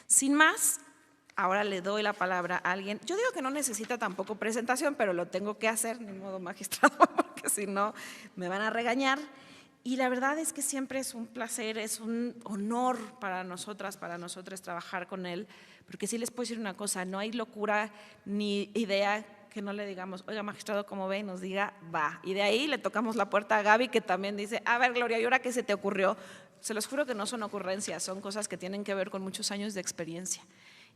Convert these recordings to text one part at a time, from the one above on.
Sin más, ahora le doy la palabra a alguien. Yo digo que no necesita tampoco presentación, pero lo tengo que hacer, ni modo magistrado, porque si no me van a regañar. Y la verdad es que siempre es un placer, es un honor para nosotras, para nosotros trabajar con él, porque sí les puedo decir una cosa, no hay locura ni idea que no le digamos, oiga, magistrado, ¿cómo ve? Y nos diga, va. Y de ahí le tocamos la puerta a Gaby, que también dice, a ver, Gloria, ¿y ahora qué se te ocurrió? Se los juro que no son ocurrencias, son cosas que tienen que ver con muchos años de experiencia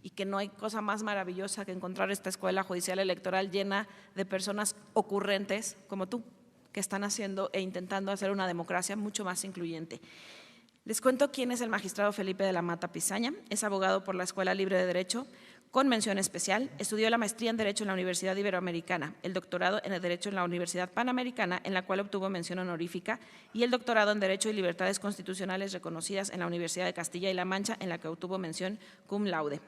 y que no hay cosa más maravillosa que encontrar esta escuela judicial electoral llena de personas ocurrentes como tú, que están haciendo e intentando hacer una democracia mucho más incluyente. Les cuento quién es el magistrado Felipe de la Mata Pizaña. Es abogado por la Escuela Libre de Derecho con mención especial. Estudió la maestría en Derecho en la Universidad Iberoamericana, el doctorado en el Derecho en la Universidad Panamericana, en la cual obtuvo mención honorífica, y el doctorado en Derecho y Libertades Constitucionales reconocidas en la Universidad de Castilla y La Mancha, en la que obtuvo mención cum laude.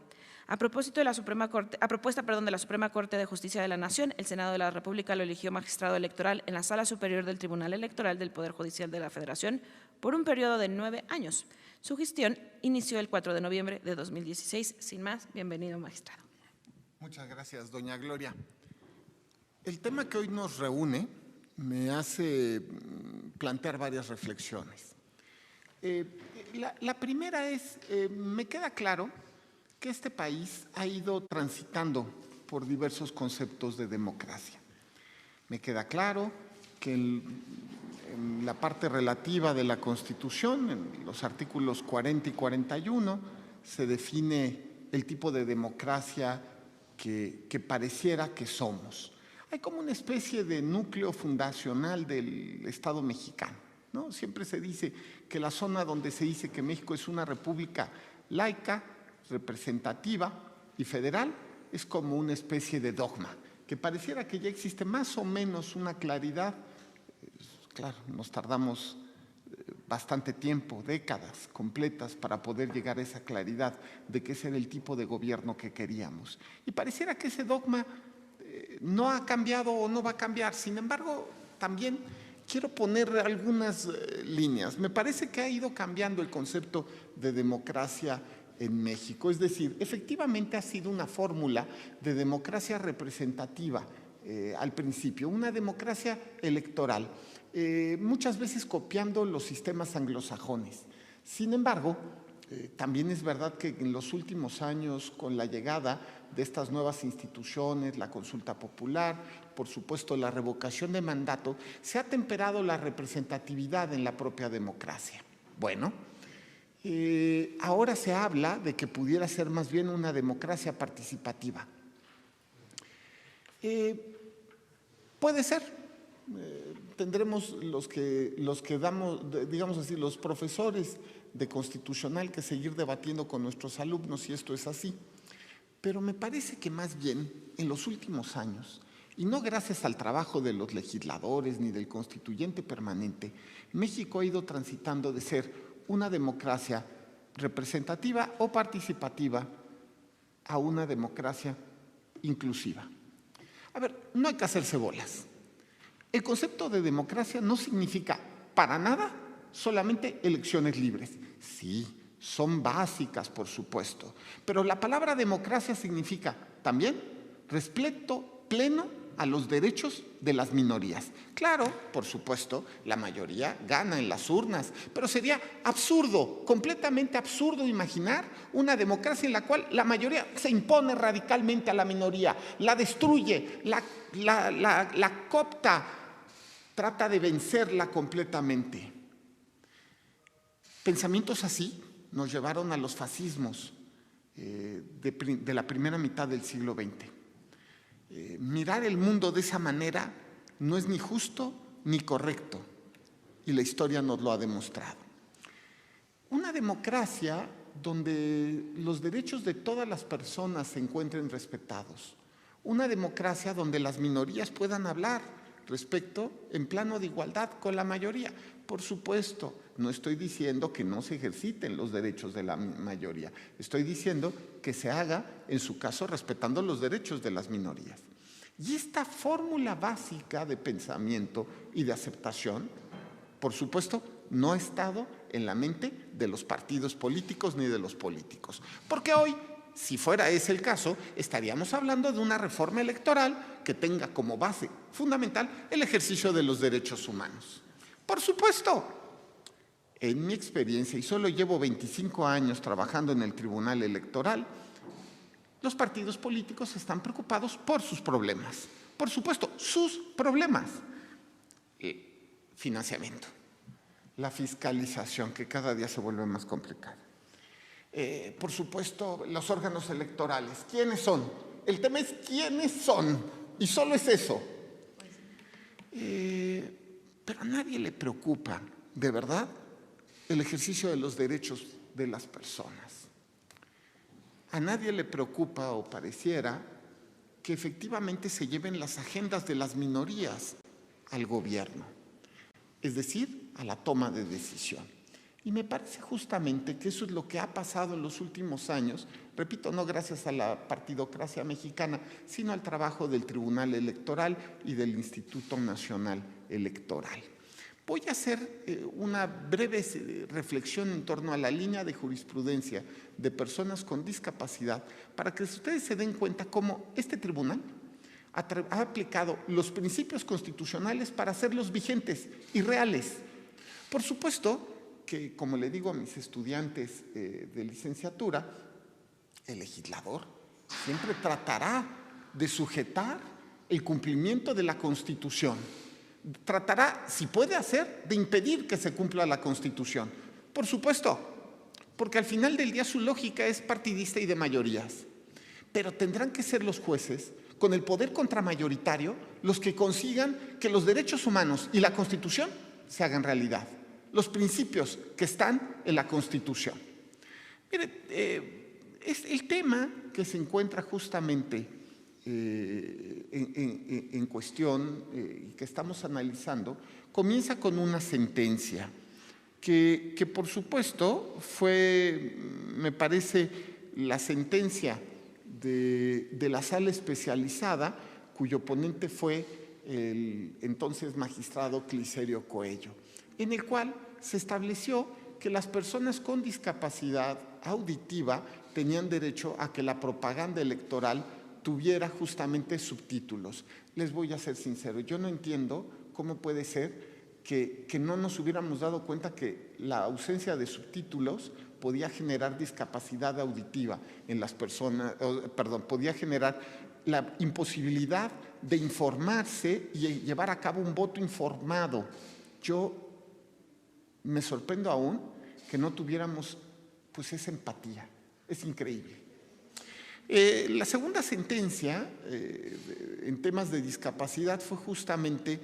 A propuesta de la Suprema Corte de Justicia de la Nación, el Senado de la República lo eligió magistrado electoral en la Sala Superior del Tribunal Electoral del Poder Judicial de la Federación por un periodo de 9 años. Su gestión inició el 4 de noviembre de 2016. Sin más, bienvenido, magistrado. Muchas gracias, doña Gloria. El tema que hoy nos reúne me hace plantear varias reflexiones. La primera es, me queda claro que este país ha ido transitando por diversos conceptos de democracia. Me queda claro que en la parte relativa de la Constitución, en los artículos 40 y 41, se define el tipo de democracia que pareciera que somos. Hay como una especie de núcleo fundacional del Estado mexicano, ¿no? Siempre se dice que la zona donde se dice que México es una república laica, representativa y federal, es como una especie de dogma, que pareciera que ya existe más o menos una claridad. Claro, nos tardamos bastante tiempo, décadas completas, para poder llegar a esa claridad de que ese era el tipo de gobierno que queríamos. Y pareciera que ese dogma no ha cambiado o no va a cambiar. Sin embargo, también quiero poner algunas líneas. Me parece que ha ido cambiando el concepto de democracia en México. Es decir, efectivamente ha sido una fórmula de democracia representativa al principio, una democracia electoral, muchas veces copiando los sistemas anglosajones. Sin embargo, también es verdad que en los últimos años, con la llegada de estas nuevas instituciones, la consulta popular, por supuesto la revocación de mandato, se ha temperado la representatividad en la propia democracia. Bueno, ahora se habla de que pudiera ser más bien una democracia participativa. Puede ser. Tendremos los que damos, digamos así, los profesores de constitucional que seguir debatiendo con nuestros alumnos si esto es así. Pero me parece que más bien en los últimos años, y no gracias al trabajo de los legisladores ni del constituyente permanente, México ha ido transitando de ser una democracia representativa o participativa a una democracia inclusiva. A ver, no hay que hacerse bolas. El concepto de democracia no significa para nada solamente elecciones libres. Sí, son básicas, por supuesto, pero la palabra democracia significa también respeto pleno a los derechos de las minorías. Claro, por supuesto, la mayoría gana en las urnas, pero sería absurdo, completamente absurdo imaginar una democracia en la cual la mayoría se impone radicalmente a la minoría, la destruye, la coopta, trata de vencerla completamente. Pensamientos así nos llevaron a los fascismos de la primera mitad del siglo XX. Mirar el mundo de esa manera no es ni justo ni correcto, y la historia nos lo ha demostrado. Una democracia donde los derechos de todas las personas se encuentren respetados. Una democracia donde las minorías puedan hablar respecto en plano de igualdad con la mayoría. Por supuesto, no estoy diciendo que no se ejerciten los derechos de la mayoría. Estoy diciendo que se haga, en su caso, respetando los derechos de las minorías. Y esta fórmula básica de pensamiento y de aceptación, por supuesto, no ha estado en la mente de los partidos políticos ni de los políticos. Porque hoy, si fuera ese el caso, estaríamos hablando de una reforma electoral que tenga como base fundamental el ejercicio de los derechos humanos. Por supuesto, en mi experiencia, y solo llevo 25 años trabajando en el Tribunal Electoral, los partidos políticos están preocupados por sus problemas. Por supuesto, sus problemas. Financiamiento, la fiscalización, que cada día se vuelve más complicada. Por supuesto, los órganos electorales. ¿Quiénes son? El tema es quiénes son, y solo es eso. Pero a nadie le preocupa, de verdad, el ejercicio de los derechos de las personas. A nadie le preocupa, o pareciera, que efectivamente se lleven las agendas de las minorías al gobierno, es decir, a la toma de decisión. Y me parece justamente que eso es lo que ha pasado en los últimos años, repito, no gracias a la partidocracia mexicana, sino al trabajo del Tribunal Electoral y del Instituto Nacional Electoral. Voy a hacer una breve reflexión en torno a la línea de jurisprudencia de personas con discapacidad para que ustedes se den cuenta cómo este tribunal ha aplicado los principios constitucionales para hacerlos vigentes y reales. Por supuesto que, como le digo a mis estudiantes de licenciatura, el legislador siempre tratará de sujetar el cumplimiento de la Constitución. Tratará, si puede hacer, de impedir que se cumpla la Constitución. Por supuesto, porque al final del día su lógica es partidista y de mayorías. Pero tendrán que ser los jueces, con el poder contramayoritario, los que consigan que los derechos humanos y la Constitución se hagan realidad. Los principios que están en la Constitución. Mire, es el tema que se encuentra justamente en cuestión y que estamos analizando, comienza con una sentencia que por supuesto fue, me parece, la sentencia de la sala especializada, cuyo ponente fue el entonces magistrado Clicerio Coello, en el cual se estableció que las personas con discapacidad auditiva tenían derecho a que la propaganda electoral tuviera justamente subtítulos. Les voy a ser sincero, yo no entiendo cómo puede ser que no nos hubiéramos dado cuenta que la ausencia de subtítulos podía generar discapacidad auditiva en las personas, podía generar la imposibilidad de informarse y llevar a cabo un voto informado. Yo me sorprendo aún que no tuviéramos pues esa empatía. Es increíble. La segunda sentencia en temas de discapacidad fue justamente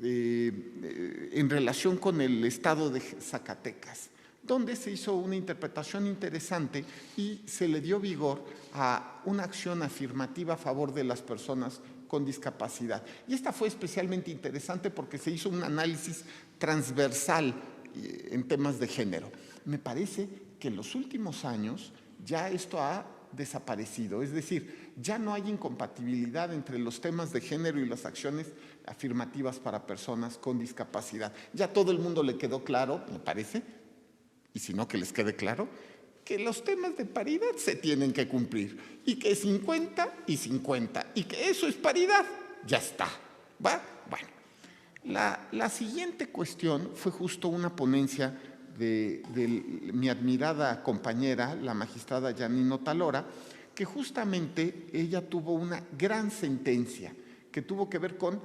en relación con el estado de Zacatecas, donde se hizo una interpretación interesante y se le dio vigor a una acción afirmativa a favor de las personas con discapacidad. Y esta fue especialmente interesante porque se hizo un análisis transversal en temas de género. Me parece que en los últimos años ya esto ha desaparecido, es decir, ya no hay incompatibilidad entre los temas de género y las acciones afirmativas para personas con discapacidad. Ya a todo el mundo le quedó claro, me parece, y si no que les quede claro, que los temas de paridad se tienen que cumplir y que 50 y 50 y que eso es paridad, ya está, ¿va? Bueno, la siguiente cuestión fue justo una ponencia de mi admirada compañera, la magistrada Janine Otalora, que justamente ella tuvo una gran sentencia que tuvo que ver con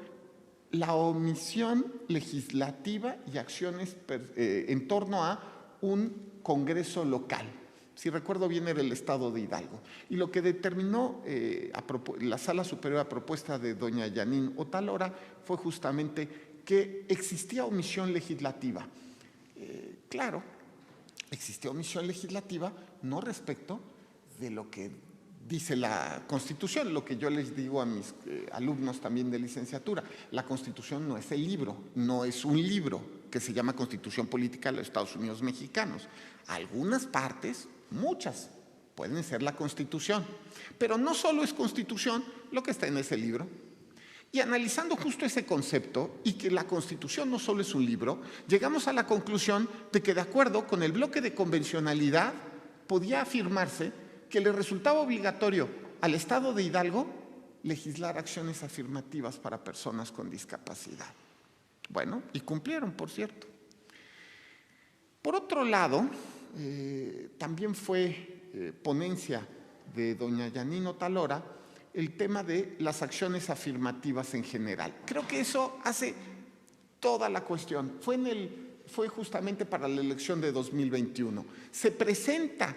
la omisión legislativa y acciones en torno a un congreso local. Si recuerdo bien, era el estado de Hidalgo. Y lo que determinó la Sala Superior a propuesta de doña Janine Otalora fue justamente que existía omisión legislativa. Claro, existía omisión legislativa no respecto de lo que dice la Constitución, lo que yo les digo a mis alumnos también de licenciatura. La Constitución no es el libro, no es un libro que se llama Constitución Política de los Estados Unidos Mexicanos. Algunas partes, muchas, pueden ser la Constitución, pero no solo es Constitución lo que está en ese libro. Y analizando justo ese concepto y que la Constitución no solo es un libro, llegamos a la conclusión de que de acuerdo con el bloque de convencionalidad podía afirmarse que le resultaba obligatorio al Estado de Hidalgo legislar acciones afirmativas para personas con discapacidad. Bueno, y cumplieron, por cierto. Por otro lado, también fue ponencia de doña Yanino Talora el tema de las acciones afirmativas en general. Creo que eso hace toda la cuestión. Fue justamente para la elección de 2021. Se presenta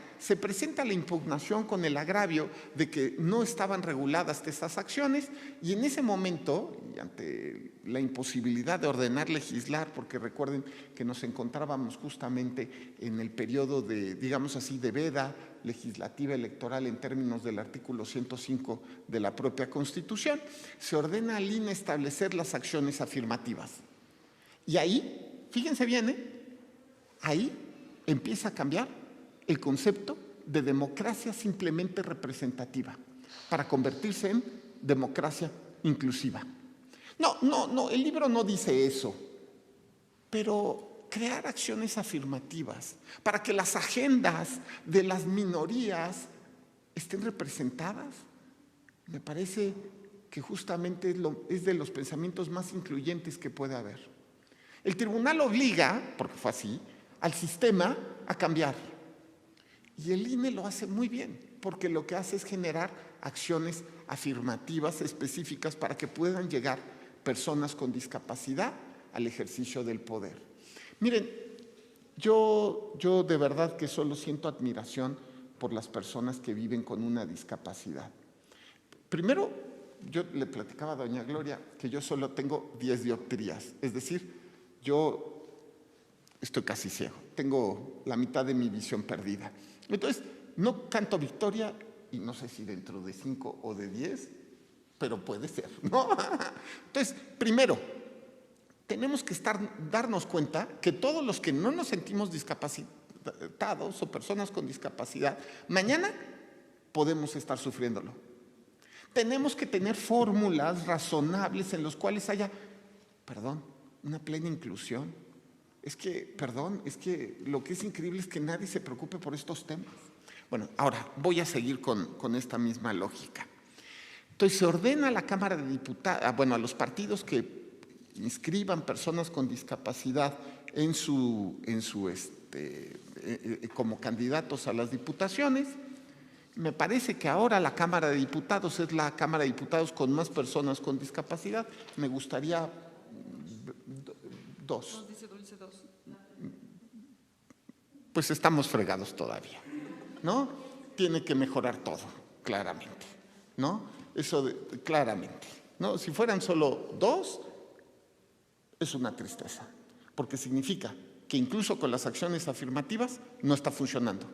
la impugnación con el agravio de que no estaban reguladas estas acciones y en ese momento, y ante la imposibilidad de ordenar legislar, porque recuerden que nos encontrábamos justamente en el periodo de, digamos así, de veda legislativa electoral en términos del artículo 105 de la propia Constitución, se ordena al INE establecer las acciones afirmativas. Y ahí, fíjense bien, ahí empieza a cambiar el concepto de democracia simplemente representativa para convertirse en democracia inclusiva. No, el libro no dice eso, pero crear acciones afirmativas para que las agendas de las minorías estén representadas, me parece que justamente es de los pensamientos más incluyentes que puede haber. El tribunal obliga, porque fue así, al sistema a cambiar. Y el INE lo hace muy bien, porque lo que hace es generar acciones afirmativas específicas para que puedan llegar personas con discapacidad al ejercicio del poder. Miren, yo de verdad que solo siento admiración por las personas que viven con una discapacidad. Primero, yo le platicaba a doña Gloria que yo solo tengo 10 dioptrías, es decir, yo estoy casi ciego, tengo la mitad de mi visión perdida. Entonces, no canto victoria y no sé si dentro de 5 o de 10, pero puede ser, ¿no? Entonces, primero, tenemos que darnos cuenta que todos los que no nos sentimos discapacitados o personas con discapacidad, mañana podemos estar sufriéndolo. Tenemos que tener fórmulas razonables en las cuales haya, una plena inclusión. Es que lo que es increíble es que nadie se preocupe por estos temas. Bueno, ahora voy a seguir con esta misma lógica. Entonces se ordena a la Cámara de Diputados, a los partidos que inscriban personas con discapacidad como candidatos a las diputaciones. Me parece que ahora la Cámara de Diputados es la Cámara de Diputados con más personas con discapacidad. Me gustaría 2. Dice Dulce 2. Pues estamos fregados todavía, ¿no? Tiene que mejorar todo, claramente, ¿no? Claramente, ¿no? Si fueran solo 2, es una tristeza, porque significa que incluso con las acciones afirmativas no está funcionando.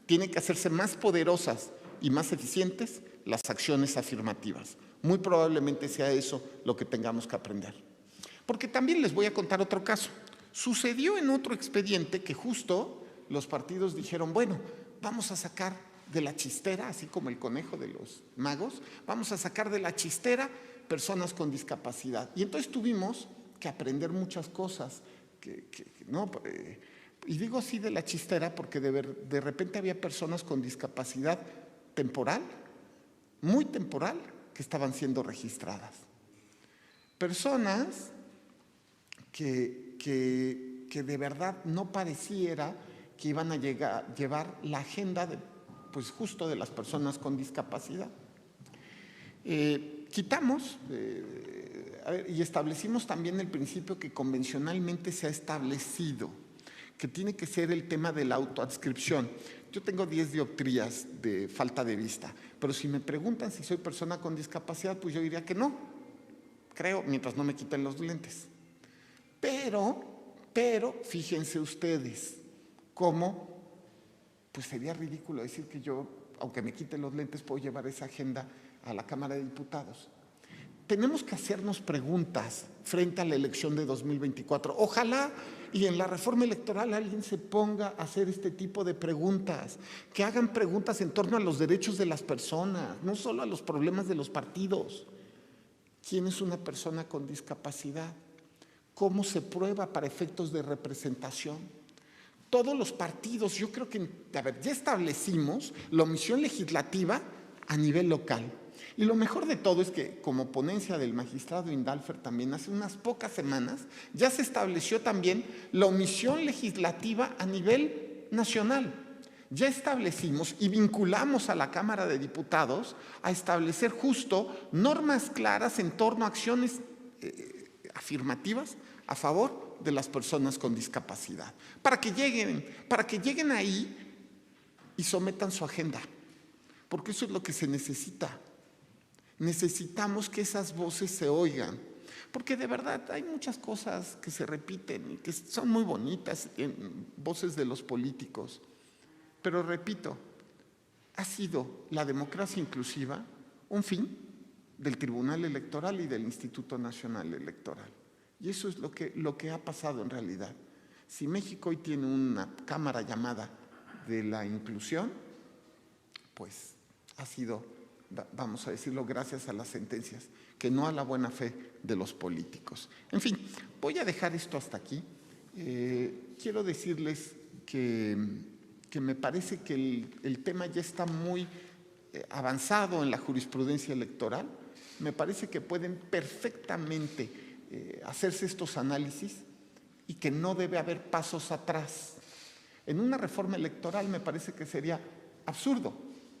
Tienen que hacerse más poderosas y más eficientes las acciones afirmativas. Muy probablemente sea eso lo que tengamos que aprender. Porque también les voy a contar otro caso. Sucedió en otro expediente que justo los partidos dijeron, bueno, vamos a sacar de la chistera, así como el conejo de los magos, vamos a sacar de la chistera personas con discapacidad. Y entonces tuvimos que aprender muchas cosas, y digo así de la chistera porque de repente había personas con discapacidad temporal, muy temporal, que estaban siendo registradas. Personas que de verdad no pareciera que iban a llevar la agenda justo de las personas con discapacidad. Quitamos y establecimos también el principio que convencionalmente se ha establecido, que tiene que ser el tema de la autoadscripción. Yo tengo 10 dioptrías de falta de vista, pero si me preguntan si soy persona con discapacidad, pues yo diría que no, creo, mientras no me quiten los lentes. Pero fíjense ustedes cómo pues sería ridículo decir que yo, aunque me quiten los lentes, puedo llevar esa agenda a la Cámara de Diputados. Tenemos que hacernos preguntas frente a la elección de 2024. Ojalá y en la reforma electoral alguien se ponga a hacer este tipo de preguntas, que hagan preguntas en torno a los derechos de las personas, no solo a los problemas de los partidos. quién es una persona con discapacidad, cómo se prueba para efectos de representación. Todos los partidos, yo creo que, a ver, ya establecimos la omisión legislativa a nivel local. Y lo mejor de todo es que, como ponencia del magistrado Indalfer también, hace unas pocas semanas, ya se estableció también la omisión legislativa a nivel nacional. Ya establecimos y vinculamos a la Cámara de Diputados a establecer justo normas claras en torno a acciones afirmativas a favor de las personas con discapacidad, para que lleguen ahí y sometan su agenda, porque eso es lo que se necesita. Necesitamos que esas voces se oigan, porque de verdad hay muchas cosas que se repiten y que son muy bonitas en voces de los políticos, pero repito, ha sido la democracia inclusiva un fin del Tribunal Electoral y del Instituto Nacional Electoral. Y eso es lo que ha pasado en realidad. Si México hoy tiene una cámara llamada de la inclusión, pues ha sido, vamos a decirlo, gracias a las sentencias, que no a la buena fe de los políticos. En fin, voy a dejar esto hasta aquí. Quiero decirles que me parece que el tema ya está muy avanzado en la jurisprudencia electoral. Me parece que pueden perfectamente hacerse estos análisis y que no debe haber pasos atrás. En una reforma electoral me parece que sería absurdo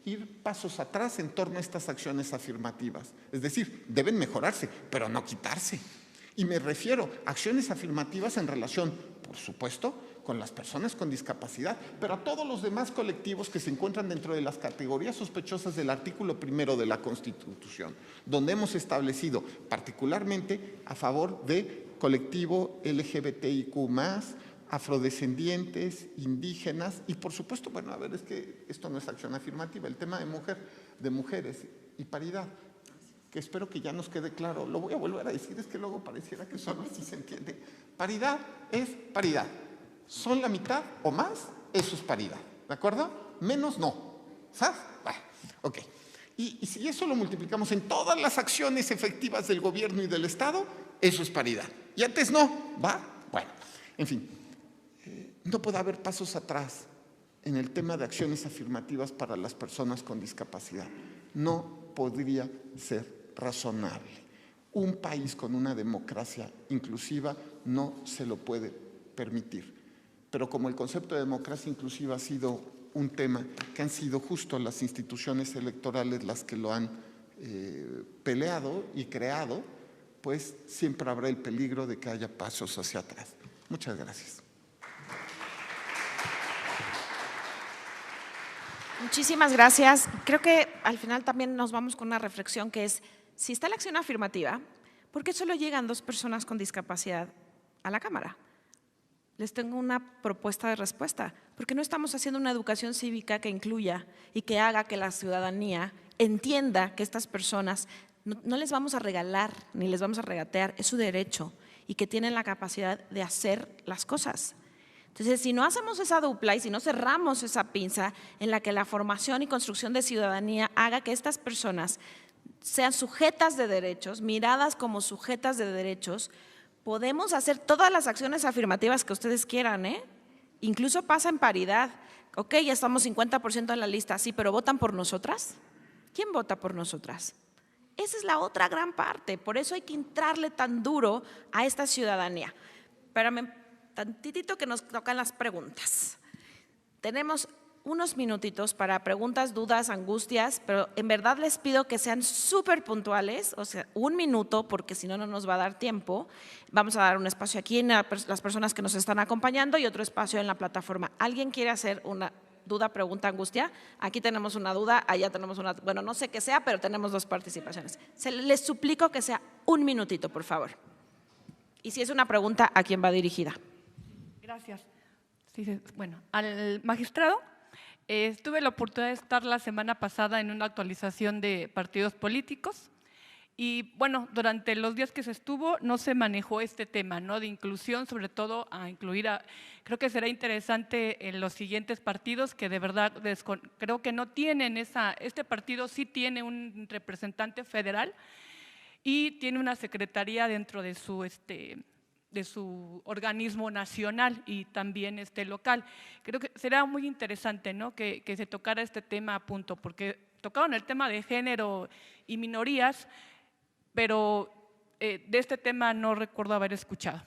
ir pasos atrás en torno a estas acciones afirmativas. Es decir, deben mejorarse, pero no quitarse. Y me refiero a acciones afirmativas en relación, por supuesto, con las personas con discapacidad, pero a todos los demás colectivos que se encuentran dentro de las categorías sospechosas del artículo 1 de la Constitución, donde hemos establecido particularmente a favor de colectivo LGBTIQ+, afrodescendientes, indígenas y, por supuesto, bueno, a ver, es que esto no es acción afirmativa, el tema de mujeres y paridad, que espero que ya nos quede claro. Lo voy a volver a decir, es que luego pareciera que solo así se entiende. Paridad es paridad. Son la mitad o más, eso es paridad, ¿de acuerdo? Menos no, ¿sabes? Bueno, ok. Y si eso lo multiplicamos en todas las acciones efectivas del gobierno y del Estado, eso es paridad. Y antes no, ¿va? Bueno, en fin, no puede haber pasos atrás en el tema de acciones afirmativas para las personas con discapacidad. No podría ser razonable. Un país con una democracia inclusiva no se lo puede permitir. Pero como el concepto de democracia inclusiva ha sido un tema que han sido justo las instituciones electorales las que lo han peleado y creado, pues siempre habrá el peligro de que haya pasos hacia atrás. Muchas gracias. Muchísimas gracias. Creo que al final también nos vamos con una reflexión que es, si está la acción afirmativa, ¿por qué solo llegan 2 personas con discapacidad a la Cámara? Les tengo una propuesta de respuesta. ¿Por qué no estamos haciendo una educación cívica que incluya y que haga que la ciudadanía entienda que estas personas no les vamos a regalar ni les vamos a regatear, es su derecho y que tienen la capacidad de hacer las cosas? Entonces, si no hacemos esa dupla y si no cerramos esa pinza en la que la formación y construcción de ciudadanía haga que estas personas sean sujetas de derechos, miradas como sujetas de derechos, podemos hacer todas las acciones afirmativas que ustedes quieran, ¿eh? Incluso pasa en paridad. Ok, ya estamos 50% en la lista, sí, pero ¿votan por nosotras? ¿Quién vota por nosotras? Esa es la otra gran parte. Por eso hay que entrarle tan duro a esta ciudadanía. Espérame tantitito que nos tocan las preguntas. Tenemos unos minutitos para preguntas, dudas, angustias, pero en verdad les pido que sean súper puntuales, o sea, 1 minuto, porque si no, no nos va a dar tiempo. Vamos a dar un espacio aquí en las personas que nos están acompañando y otro espacio en la plataforma. ¿Alguien quiere hacer una duda, pregunta, angustia? Aquí tenemos una duda, allá tenemos una, bueno, no sé qué sea, pero tenemos 2 participaciones. Les suplico que sea 1 minutito, por favor. Y si es una pregunta, ¿a quién va dirigida? Gracias. Sí, bueno, al magistrado. Tuve la oportunidad de estar la semana pasada en una actualización de partidos políticos y, bueno, durante los días que se estuvo no se manejó este tema, ¿no?, de inclusión, sobre todo a incluir creo que será interesante en los siguientes partidos que de verdad creo que no tienen este partido sí tiene un representante federal y tiene una secretaría dentro de su organismo nacional y también local. Creo que será muy interesante, ¿no?, que se tocara este tema a punto, porque tocaron el tema de género y minorías, pero de este tema no recuerdo haber escuchado.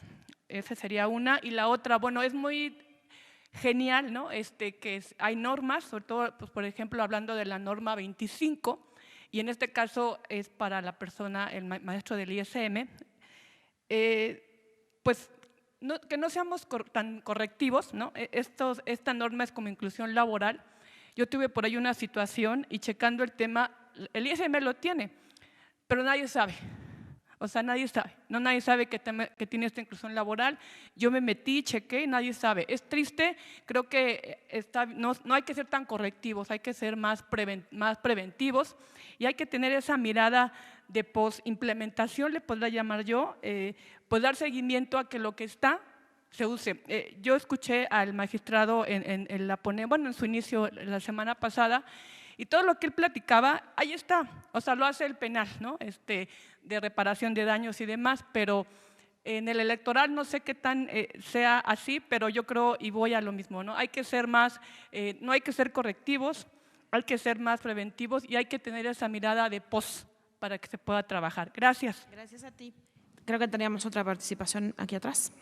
Esa sería una. Y la otra, bueno, es muy genial, ¿no?, hay normas, sobre todo, pues, por ejemplo, hablando de la norma 25, y en este caso es para la persona, el maestro del ISM, pues que no seamos tan correctivos, ¿no? Esta norma es como inclusión laboral. Yo tuve por ahí una situación y checando el tema, el ISM lo tiene, pero nadie sabe. O sea, nadie sabe, nadie sabe que tiene esta inclusión laboral. Yo me metí, chequé, nadie sabe. Es triste, creo que no hay que ser tan correctivos, hay que ser más preventivos y hay que tener esa mirada de post-implementación, le podría llamar yo, pues dar seguimiento a que lo que está se use. Yo escuché al magistrado en su inicio la semana pasada, y todo lo que él platicaba, ahí está, o sea, lo hace el penal, ¿no?, de reparación de daños y demás, pero en el electoral no sé qué tan sea así, pero yo creo y voy a lo mismo, ¿no? Hay que ser más, no hay que ser correctivos, hay que ser más preventivos y hay que tener esa mirada de pos para que se pueda trabajar. Gracias. Gracias a ti. Creo que teníamos otra participación aquí atrás.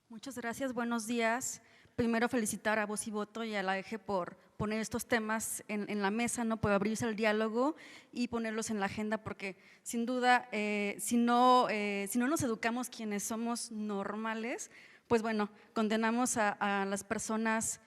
Muchas gracias, buenos días. Primero felicitar a Voz y Voto y a la EGE por poner estos temas en la mesa, ¿no?, por abrirse al diálogo y ponerlos en la agenda, porque sin duda, si no nos educamos quienes somos normales, pues bueno, condenamos a las personas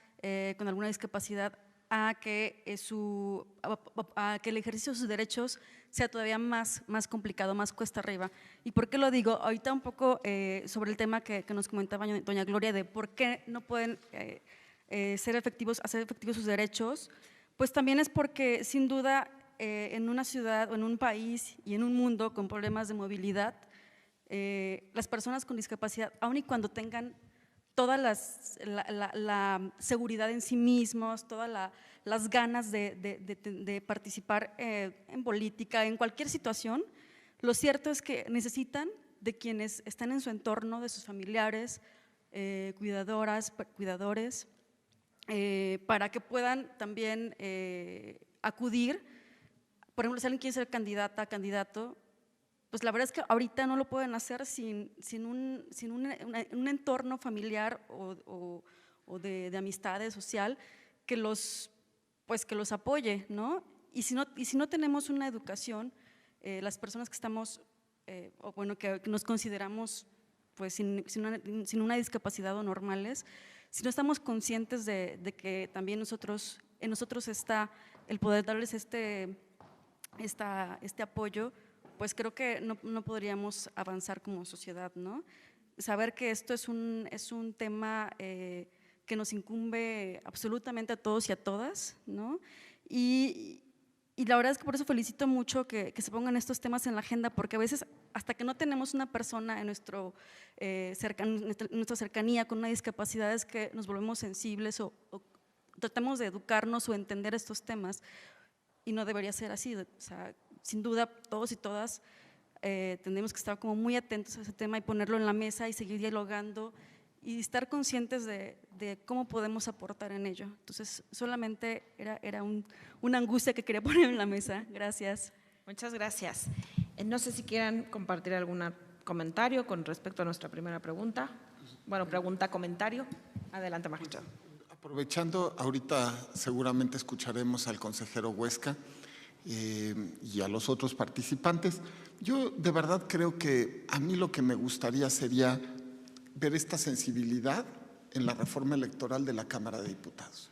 con alguna discapacidad a que el ejercicio de sus derechos sea todavía más complicado, más cuesta arriba. ¿Y por qué lo digo? Ahorita un poco sobre el tema que nos comentaba doña Gloria de por qué no pueden hacer efectivos sus derechos, pues también es porque sin duda en una ciudad o en un país y en un mundo con problemas de movilidad, las personas con discapacidad, aun y cuando tengan toda la seguridad en sí mismos, todas las ganas de participar en política, en cualquier situación, lo cierto es que necesitan de quienes están en su entorno, de sus familiares, cuidadores, para que puedan también acudir. Por ejemplo, si alguien quiere ser candidata, candidato, pues la verdad es que ahorita no lo pueden hacer sin un entorno familiar o de amistades, social, que los apoye, ¿no? Y si no tenemos una educación, las personas que estamos, o bueno, que nos consideramos pues sin una discapacidad o normales, si no estamos conscientes de que también en nosotros está el poder darles este apoyo, pues creo que no podríamos avanzar como sociedad, ¿no? Saber que esto es un tema que nos incumbe absolutamente a todos y a todas, ¿no? Y la verdad es que por eso felicito mucho que se pongan estos temas en la agenda, porque a veces hasta que no tenemos una persona en nuestra cercanía con una discapacidad es que nos volvemos sensibles o tratamos de educarnos o entender estos temas, y no debería ser así. O sea, sin duda, todos y todas tendremos que estar como muy atentos a ese tema y ponerlo en la mesa y seguir dialogando y estar conscientes de cómo podemos aportar en ello. Entonces, solamente era una angustia que quería poner en la mesa. Gracias. Muchas gracias. No sé si quieran compartir algún comentario con respecto a nuestra primera pregunta. Bueno, comentario. Adelante, magistrado. Aprovechando, ahorita seguramente escucharemos al consejero Huesca y a los otros participantes. Yo de verdad creo que a mí lo que me gustaría sería ver esta sensibilidad en la reforma electoral de la Cámara de Diputados.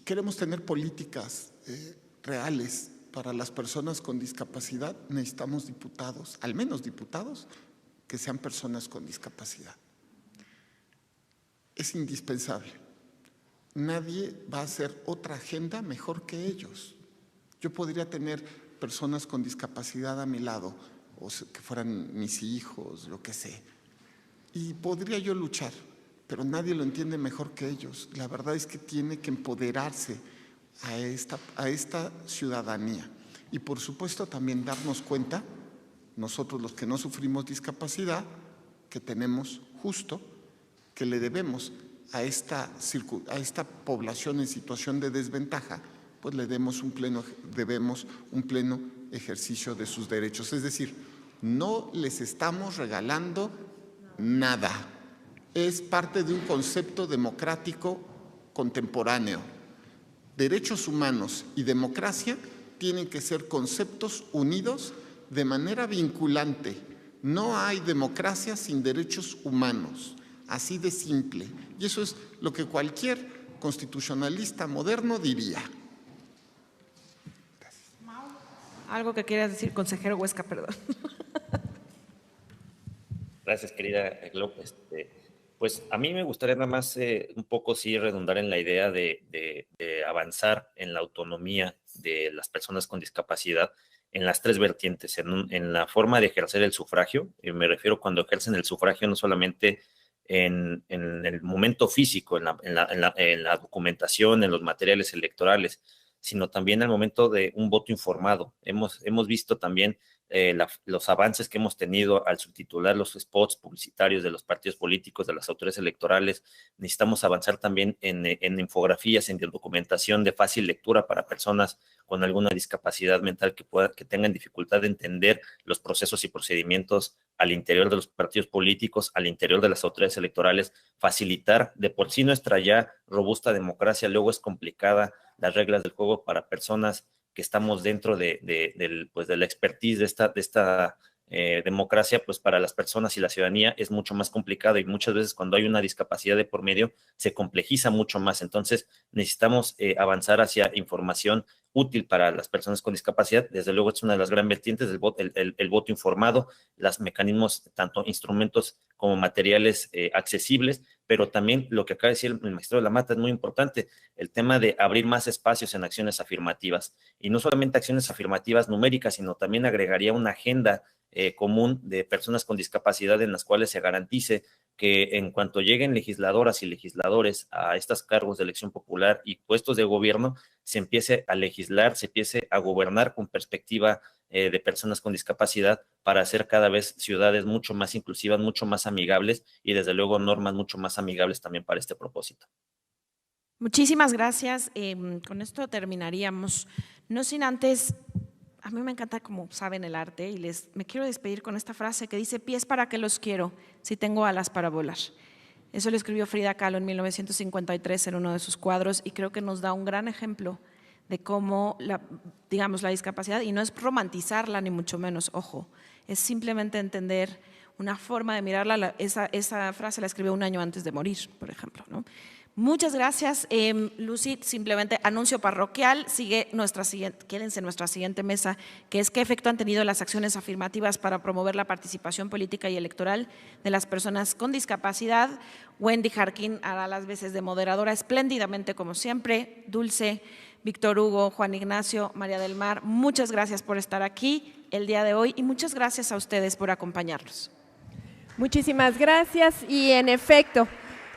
Queremos tener políticas reales para las personas con discapacidad. Necesitamos diputados, al menos diputados, que sean personas con discapacidad. Es indispensable. Nadie va a hacer otra agenda mejor que ellos. Yo podría tener personas con discapacidad a mi lado, o que fueran mis hijos, lo que sé, y podría yo luchar, pero nadie lo entiende mejor que ellos. La verdad es que tiene que empoderarse a esta ciudadanía. Y por supuesto también darnos cuenta, nosotros los que no sufrimos discapacidad, que tenemos justo, que le debemos a esta población en situación de desventaja, pues le debemos un pleno ejercicio de sus derechos. Es decir, no les estamos regalando nada. Es parte de un concepto democrático contemporáneo. Derechos humanos y democracia tienen que ser conceptos unidos de manera vinculante. No hay democracia sin derechos humanos, así de simple. Y eso es lo que cualquier constitucionalista moderno diría. Algo que quieras decir, consejero Huesca, perdón. Gracias, querida Glo. Pues a mí me gustaría nada más un poco sí redundar en la idea de avanzar en la autonomía de las personas con discapacidad en las tres vertientes, en la forma de ejercer el sufragio. Me refiero cuando ejercen el sufragio no solamente en el momento físico, en la documentación, en los materiales electorales, sino también al momento de un voto informado. Hemos visto también los avances que hemos tenido al subtitular los spots publicitarios de los partidos políticos, de las autoridades electorales. Necesitamos avanzar también en infografías, en documentación de fácil lectura para personas con alguna discapacidad mental que tengan dificultad de entender los procesos y procedimientos al interior de los partidos políticos, al interior de las autoridades electorales, facilitar de por sí nuestra ya robusta democracia. Luego es complicada las reglas del juego para personas que estamos dentro de la expertise de esta democracia, pues para las personas y la ciudadanía es mucho más complicado, y muchas veces cuando hay una discapacidad de por medio se complejiza mucho más. Entonces necesitamos avanzar hacia información útil para las personas con discapacidad. Desde luego es una de las grandes vertientes del voto, el voto informado, los mecanismos, tanto instrumentos como materiales accesibles, pero también lo que acaba de decir el magistrado de la Mata es muy importante, el tema de abrir más espacios en acciones afirmativas, y no solamente acciones afirmativas numéricas, sino también agregaría una agenda común de personas con discapacidad en las cuales se garantice que en cuanto lleguen legisladoras y legisladores a estos cargos de elección popular y puestos de gobierno, se empiece a legislar, se empiece a gobernar con perspectiva de personas con discapacidad, para hacer cada vez ciudades mucho más inclusivas, mucho más amigables, y desde luego normas mucho más amigables también para este propósito. Muchísimas gracias. Con esto terminaríamos, no sin antes, a mí me encanta, como saben, el arte, y me quiero despedir con esta frase que dice: pies para qué los quiero si tengo alas para volar. Eso lo escribió Frida Kahlo en 1953 en uno de sus cuadros, y creo que nos da un gran ejemplo de cómo la discapacidad, y no es romantizarla ni mucho menos, ojo, es simplemente entender una forma de mirarla. Esa frase la escribió un año antes de morir, por ejemplo, ¿no? Muchas gracias, Lucy. Simplemente anuncio parroquial, quédense en nuestra siguiente mesa, que es: ¿qué efecto han tenido las acciones afirmativas para promover la participación política y electoral de las personas con discapacidad? Wendy Jarquín hará las veces de moderadora espléndidamente, como siempre. Dulce, Víctor Hugo, Juan Ignacio, María del Mar, muchas gracias por estar aquí el día de hoy, y muchas gracias a ustedes por acompañarnos. Muchísimas gracias, y en efecto,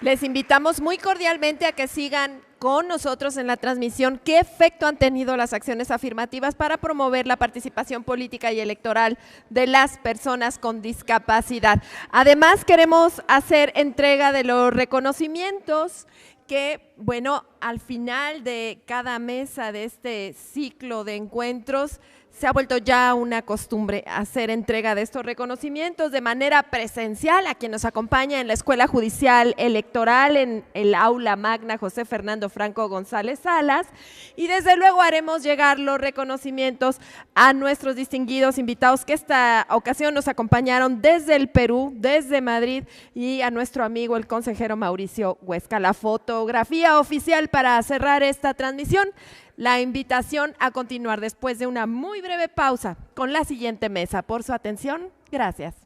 les invitamos muy cordialmente a que sigan con nosotros en la transmisión. ¿Qué efecto han tenido las acciones afirmativas para promover la participación política y electoral de las personas con discapacidad? Además, queremos hacer entrega de los reconocimientos que, bueno, al final de cada mesa de este ciclo de encuentros se ha vuelto ya una costumbre hacer entrega de estos reconocimientos de manera presencial a quien nos acompaña en la Escuela Judicial Electoral, en el Aula Magna José Fernando Franco González Salas, y desde luego haremos llegar los reconocimientos a nuestros distinguidos invitados que esta ocasión nos acompañaron desde el Perú, desde Madrid, y a nuestro amigo el consejero Mauricio Huesca. La fotografía oficial para cerrar esta transmisión, la invitación a continuar después de una muy breve pausa con la siguiente mesa. Por su atención, gracias.